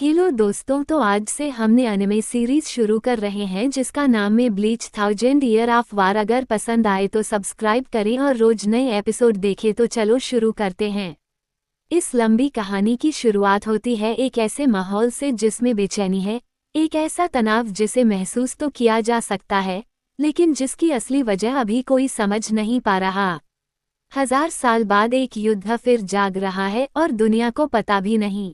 Hello दोस्तों, तो आज से हमने एनिमे सीरीज शुरू कर रहे हैं जिसका नाम है ब्लीच 1000 ईयर ऑफ वार। अगर पसंद आए तो सब्सक्राइब करें और रोज नए एपिसोड देखें। तो चलो शुरू करते हैं। इस लंबी कहानी की शुरुआत होती है एक ऐसे माहौल से जिसमें बेचैनी है, एक ऐसा तनाव जिसे महसूस तो किया जा सकता है लेकिन जिसकी असली वजह अभी कोई समझ नहीं पा रहा। 1000 साल बाद एक युद्ध फिर जाग रहा है और दुनिया को पता भी नहीं।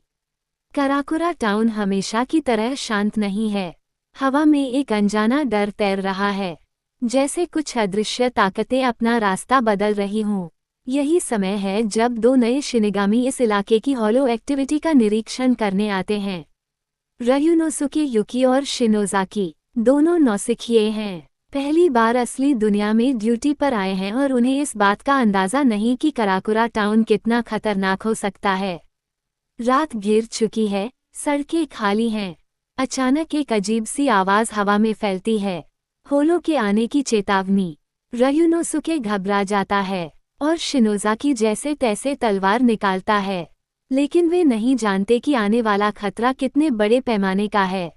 कराकुरा टाउन हमेशा की तरह शांत नहीं है। हवा में एक अनजाना डर तैर रहा है, जैसे कुछ अदृश्य ताकतें अपना रास्ता बदल रही हों। यही समय है जब दो नए शिनिगामी इस इलाके की हॉलो एक्टिविटी का निरीक्षण करने आते हैं। रयुनोसुके युकी और शिनोज़ाकी दोनों नौसिखिए हैं, पहली बार असली दुनिया में ड्यूटी पर आए हैं और उन्हें इस बात का अंदाज़ा नहीं कि कराकुरा टाउन कितना खतरनाक हो सकता है। रात घिर चुकी है, सड़कें खाली हैं। अचानक एक अजीब सी आवाज़ हवा में फैलती है, होलो के आने की चेतावनी। रयुनोसुके घबरा जाता है और शिनोज़ाकी जैसे तैसे तलवार निकालता है, लेकिन वे नहीं जानते कि आने वाला खतरा कितने बड़े पैमाने का है।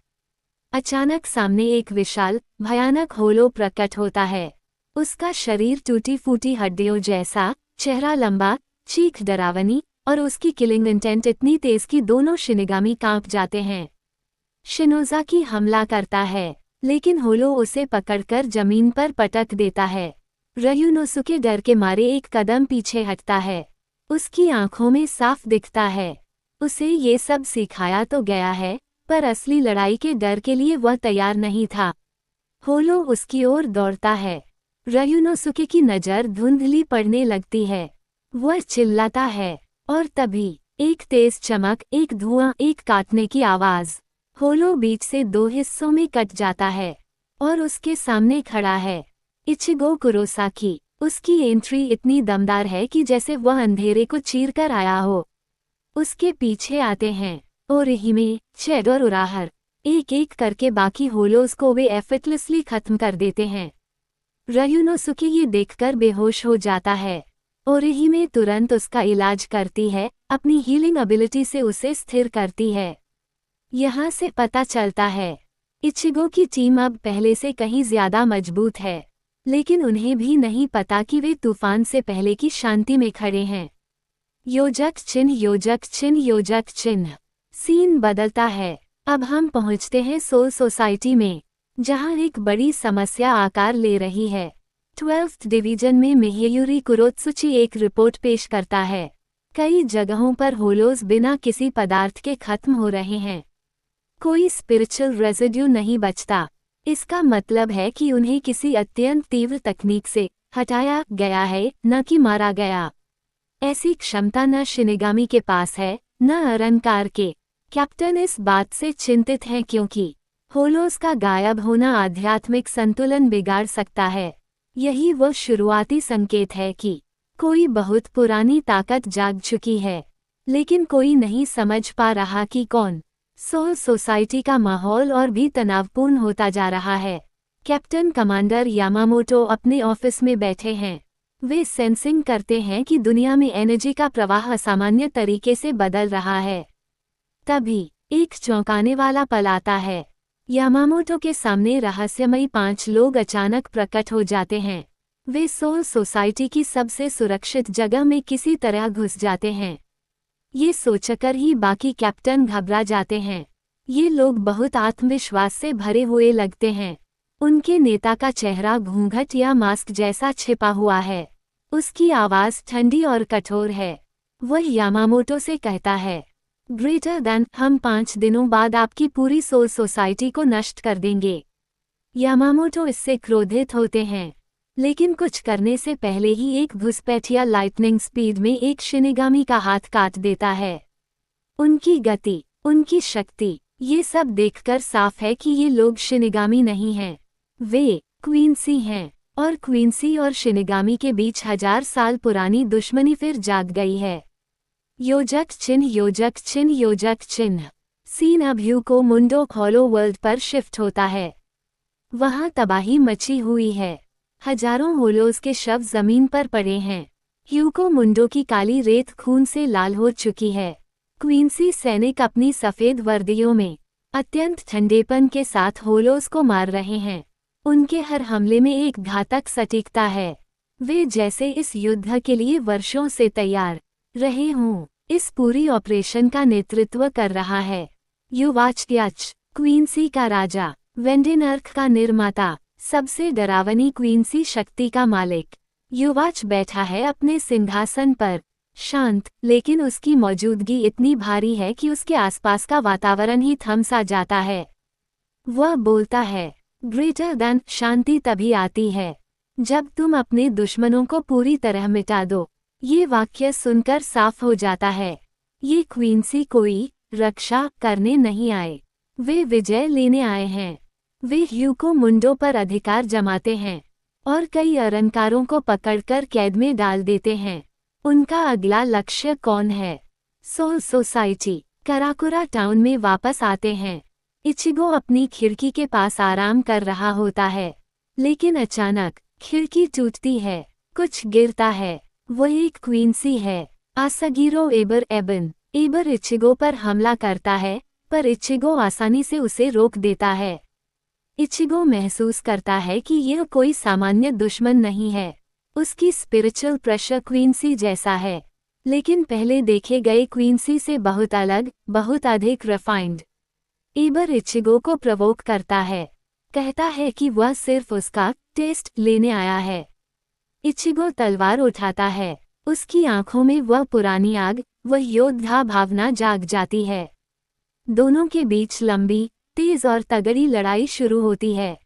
अचानक सामने एक विशाल, भयानक होलो प्रकट होता है। उसका शरीर टूटी फूटी हड्डियों जैसा, चेहरा लंबा, चीख डरावनी और उसकी किलिंग इंटेंट इतनी तेज कि दोनों शिनिगामी कांप जाते हैं। शिनोज़ाकी हमला करता है, लेकिन होलो उसे पकड़कर जमीन पर पटक देता है। रयुनोसुके डर के मारे एक कदम पीछे हटता है। उसकी आंखों में साफ दिखता है, उसे ये सब सिखाया तो गया है, पर असली लड़ाई के डर के लिए वह तैयार नहीं था। होलो उसकी ओर दौड़ता है। रयुनोसुके की नज़र धुंधली पड़ने लगती है। वह चिल्लाता है और तभी एक तेज चमक, एक धुआं, एक काटने की आवाज़। होलो बीच से दो हिस्सों में कट जाता है और उसके सामने खड़ा है इचिगो कुरोसाकी। उसकी एंट्री इतनी दमदार है कि जैसे वह अंधेरे को चीर कर आया हो। उसके पीछे आते हैं ओरिहिमे, चेड और उराहर। एक एक करके बाकी होलोस को वे एफर्टलेसली खत्म कर देते हैं। रयुनोसुके ये देखकर बेहोश हो जाता है। ओरिहिमे तुरंत उसका इलाज करती है, अपनी हीलिंग एबिलिटी से उसे स्थिर करती है। यहाँ से पता चलता है इचिगो की टीम अब पहले से कहीं ज्यादा मजबूत है, लेकिन उन्हें भी नहीं पता कि वे तूफान से पहले की शांति में खड़े हैं। योजक चिन्ह, योजक चिन्ह, योजक चिन्ह। सीन बदलता है। अब हम पहुँचते हैं सोल सोसाइटी में, जहाँ एक बड़ी समस्या आकार ले रही है। 12th डिवीजन में मिहियुरी कुरोत्सुची एक रिपोर्ट पेश करता है। कई जगहों पर होलोस बिना किसी पदार्थ के खत्म हो रहे हैं। कोई स्पिरिचुअल रेजिड्यू नहीं बचता। इसका मतलब है कि उन्हें किसी अत्यंत तीव्र तकनीक से हटाया गया है, न कि मारा गया। ऐसी क्षमता न शिनिगामी के पास है, न अरनकार के। कैप्टन इस बात से चिंतित हैं क्योंकि होलोस का गायब होना आध्यात्मिक संतुलन बिगाड़ सकता है। यही वो शुरुआती संकेत है कि कोई बहुत पुरानी ताकत जाग चुकी है, लेकिन कोई नहीं समझ पा रहा कि कौन। सोल सोसाइटी का माहौल और भी तनावपूर्ण होता जा रहा है। कैप्टन कमांडर यामामोटो अपने ऑफिस में बैठे हैं। वे सेंसिंग करते हैं कि दुनिया में एनर्जी का प्रवाह असामान्य तरीके से बदल रहा है। तभी एक चौंकाने वाला पल आता है। यामामोटो के सामने रहस्यमयी 5 लोग अचानक प्रकट हो जाते हैं। वे सोल सोसाइटी की सबसे सुरक्षित जगह में किसी तरह घुस जाते हैं। ये सोचकर ही बाकी कैप्टन घबरा जाते हैं। ये लोग बहुत आत्मविश्वास से भरे हुए लगते हैं। उनके नेता का चेहरा घूंघट या मास्क जैसा छिपा हुआ है। उसकी आवाज़ ठंडी और कठोर है। वह यामामोटो से कहता है, ग्रेटर देन, हम 5 दिनों बाद आपकी पूरी सोल सोसाइटी को नष्ट कर देंगे। यामामोटो इससे क्रोधित होते हैं, लेकिन कुछ करने से पहले ही एक घुसपैठिया लाइटनिंग स्पीड में एक शिनिगामी का हाथ काट देता है। उनकी गति, उनकी शक्ति, ये सब देखकर साफ है कि ये लोग शिनिगामी नहीं हैं। वे क्वींसी हैं, और क्वींसी और शिनिगामी के बीच 1000 साल पुरानी दुश्मनी फिर जाग गई है। योजक चिन्ह, योजक चिन्ह, योजक चिन्ह। सीन अब ह्यूको मुंडो हॉलो वर्ल्ड पर शिफ्ट होता है। वहाँ तबाही मची हुई है। हजारों होलोस के शव जमीन पर पड़े हैं। ह्यूको मुंडो की काली रेत खून से लाल हो चुकी है। क्वींसी सैनिक अपनी सफेद वर्दियों में अत्यंत ठंडेपन के साथ होलोस को मार रहे हैं। उनके हर हमले में एक घातक सटीकता है। वे जैसे इस युद्ध के लिए वर्षों से तैयार रहे हों। इस पूरी ऑपरेशन का नेतृत्व कर रहा है युवाच, क्वींसी का राजा, वेंडेनर्क का निर्माता, सबसे डरावनी क्वींसी शक्ति का मालिक। युवाच बैठा है अपने सिंहासन पर, शांत, लेकिन उसकी मौजूदगी इतनी भारी है कि उसके आसपास का वातावरण ही थम सा जाता है। वह बोलता है, ग्रेटर देन शांति तभी आती है जब तुम अपने दुश्मनों को पूरी तरह मिटा दो। ये वाक्य सुनकर साफ हो जाता है, ये क्वींसी कोई रक्षा करने नहीं आए, वे विजय लेने आए हैं। वे ह्यू को मुंडों पर अधिकार जमाते हैं और कई अरनकारों को पकड़कर कैद में डाल देते हैं। उनका अगला लक्ष्य कौन है? Soul society. कराकुरा टाउन में वापस आते हैं। इचिगो अपनी खिड़की के पास आराम कर रहा होता है, लेकिन अचानक खिड़की टूटती है, कुछ गिरता है। वह एक क्वींसी है, आसागिरो एबर इचिगो पर हमला करता है, पर इचिगो आसानी से उसे रोक देता है। इचिगो महसूस करता है कि यह कोई सामान्य दुश्मन नहीं है। उसकी स्पिरिचुअल प्रेशर क्वींसी जैसा है, लेकिन पहले देखे गए क्वींसी से बहुत अलग, बहुत अधिक रिफाइंड। एबर इचिगो को प्रवोक करता है, कहता है कि वह सिर्फ उसका टेस्ट लेने आया है। इचिगो तलवार उठाता है, उसकी आंखों में वह पुरानी आग, वह योद्धा भावना जाग जाती है। दोनों के बीच लंबी, तेज और तगड़ी लड़ाई शुरू होती है।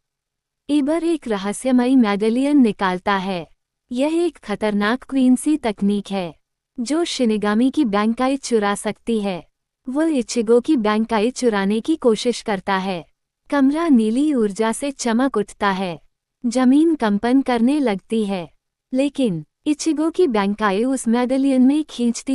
एबर एक रहस्यमयी मेडलियन निकालता है। यह एक खतरनाक क्वींसी तकनीक है जो शिनिगामी की बैंकाई चुरा सकती है। वह इचिगो की बैंकाई चुराने की कोशिश करता है। कमरा नीली ऊर्जा से चमक उठता है, जमीन कंपन करने लगती है, लेकिन इचिगो की बैंकाई उस मेडलियन में खींचती